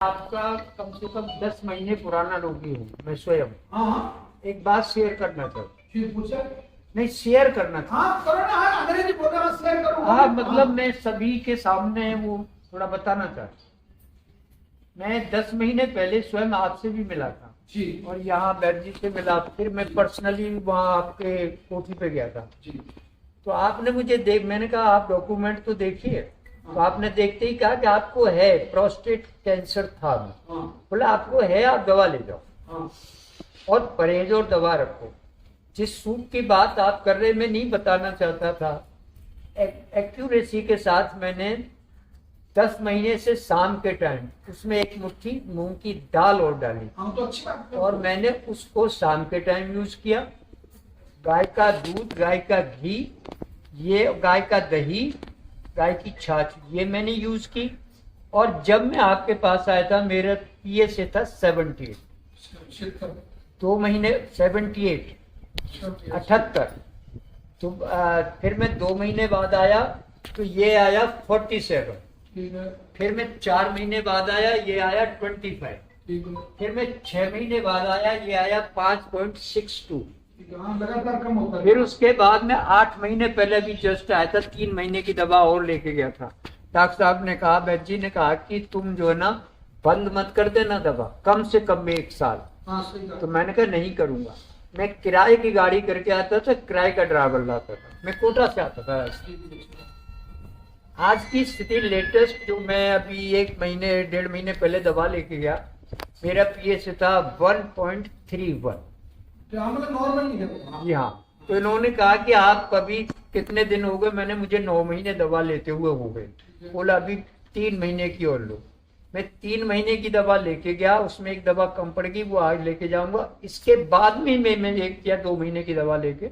आपका कम से कम 10 महीने पुराना रोगी हूँ मैं स्वयं। हाँ एक बात शेयर करना चाहूँ। पूछे। नहीं, शेयर करना था। हाँ करो ना, हाँ अंग्रेजी बोल रहा हूँ, शेयर करो। हाँ मतलब मैं सभी के सामने वो थोड़ा बताना चाहता हूँ। मैं 10 महीने पहले स्वयं आपसे भी मिला था जी। और यहाँ बैद जी से मिला, फिर मैं पर्सनली वहाँ आपके कोठी पे गया था जी। तो आपने मुझे मैंने कहा आप डॉक्यूमेंट तो देखिए, तो आपने देखते ही कहा कि आपको है प्रोस्टेट कैंसर था। बोला आपको है, आप दवा ले जाओ और परहेज और दवा रखो। जिस सूप की बात आप कर रहे मैं नहीं बताना चाहता था, एक्यूरेसी के साथ मैंने 10 महीने से शाम के टाइम उसमें एक मुट्ठी मूंग की दाल और डाली तो अच्छी बात है। और मैंने उसको शाम के टाइम यूज किया। गाय का दूध, गाय का घी, ये गाय का दही, गाय की छाछ, ये मैंने यूज की। और जब मैं आपके पास आया था मेरा पीएसए था 78, 2 महीने 78 78। तो फिर मैं 2 महीने बाद आया तो ये आया 47। फिर मैं 4 महीने बाद आया, ये आया 25। फिर मैं 6 महीने बाद आया, ये आया 5.62। लगातार कम होता है। फिर उसके बाद में 8 महीने पहले भी जस्ट आया था, 3 महीने की दवा और लेके गया था। डॉक्टर साहब ने कहा, बैद जी ने कहा कि तुम जो है ना बंद मत कर देना दवा, कम से कम में 1 साल। तो मैंने कहा नहीं करूंगा। मैं किराए की गाड़ी करके आता था, किराए का ड्राइवर लाता था, मैं कोटा से आता था। आज की स्थिति लेटेस्ट जो मैं अभी 1 महीने 1.5 महीने पहले दवा लेके गया, मेरा पीएस था 1.31। नॉर्मल नहीं है। जी हाँ। तो इन्होंने कहा कि आप कभी कितने दिन हो गए, मैंने मुझे 9 महीने दवा लेते हुए हो गए। बोला अभी 3 महीने की और लो। मैं 3 महीने की दवा लेके गया, उसमें एक दवा कम पड़ गई, वो आज लेके जाऊंगा। इसके बाद में मैं 1 या 2 महीने की दवा लेके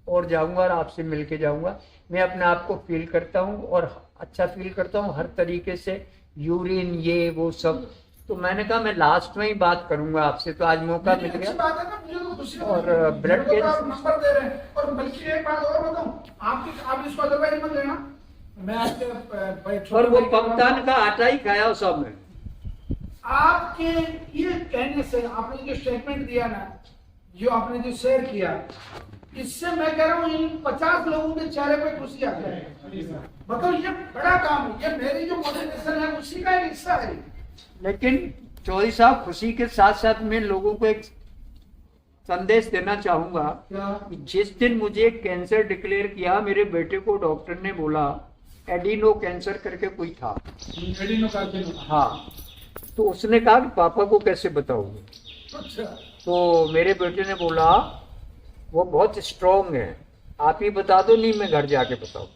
और जाऊंगा और आपसे मिल के जाऊंगा। मैं अपने आप को फील करता हूँ और अच्छा फील करता हूँ हर तरीके से, यूरिन ये वो सब। तो मैंने कहा मैं लास्ट में ही बात करूंगा आपसे, तो आज मौका मिल गया। बात है ना, मुझे तो खुशी और ब्लड कैंसर नंबर दे रहे हैं। और बल्कि एक बात और बताऊं, आप इसको अदरवाइज मत लेना। मैं आपके और वो पमतान का आटा ही खाया उस सब में। आपके ये कहने से, आपने जो स्टेटमेंट दिया ना, जो आपने जो शेयर किया, इससे मैं कह रहा हूँ इन 50 लोगों के चेहरे पे खुशी आ जाए। मतलब ये बड़ा काम है, ये मेरी जो मोटिवेशन है उसी का एक हिस्सा है। लेकिन चौधरी साहब, खुशी के साथ साथ मैं लोगों को एक संदेश देना चाहूंगा कि जिस दिन मुझे कैंसर डिक्लेयर किया, मेरे बेटे को डॉक्टर ने बोला एडिनो कैंसर करके कोई था। हाँ, तो उसने कहा कि पापा को कैसे बताओगे। अच्छा। तो मेरे बेटे ने बोला वो बहुत स्ट्रॉन्ग है, आप ही बता दो, नहीं मैं घर जाके बताऊँ।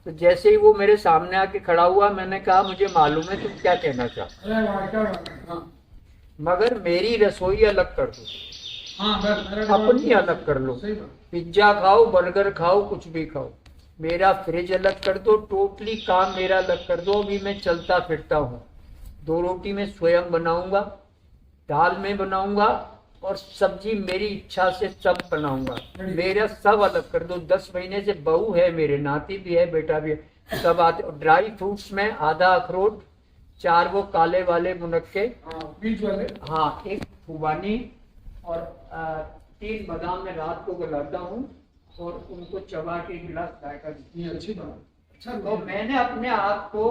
तो जैसे ही वो मेरे सामने आके खड़ा हुआ, मैंने कहा मुझे मालूम है तुम क्या कहना चाहते हो, मगर मेरी रसोई अलग कर दो, अपनी अलग कर लो। पिज्जा खाओ, बर्गर खाओ, कुछ भी खाओ, मेरा फ्रिज अलग कर दो, टोटली काम मेरा अलग कर दो। अभी मैं चलता फिरता हूँ, 2 रोटी मैं स्वयं बनाऊंगा, दाल में बनाऊंगा और सब्जी मेरी इच्छा से सब बनाऊंगा, मेरा सब अलग कर दो। 10 महीने से बहू है, मेरे नाती भी है, बेटा भी है, सब आते। ड्राई फ्रूट्स में आधा अखरोट, 4 वो काले वाले मुनक्के, बीच वाले, हाँ 1 खुबानी और 3 बादाम में रात को गलाता हूँ और उनको चबा के गिलास चाय का। अच्छी बात। अच्छा, तो मैंने अपने आप को,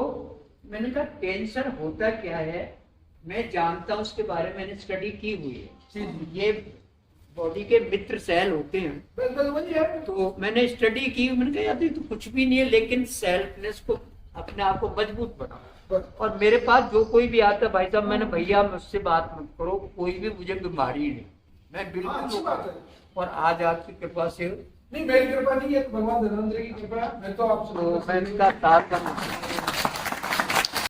मैंने कहा कैंसर होता क्या है मैं जानता हूँ, उसके बारे में मैंने स्टडी की हुई है। ये बॉडी के मित्र सेल होते हैं, तो मैंने स्टडी की। मैंने कहा यार तो कुछ भी नहीं है, लेकिन सेल्फनेस को, अपने आप को मजबूत बनाओ। और मेरे पास जो कोई भी आता, भाई साहब मैंने, भैया मुझसे बात मत करो, कोई भी मुझे बीमारी नहीं, मैं बिल्कुल। और आज आपकी कृपा से, नहीं मेरी कृपा नहीं है, भगवान धनवंतरी की कृपा। मैं तो आपसे मैंने कहा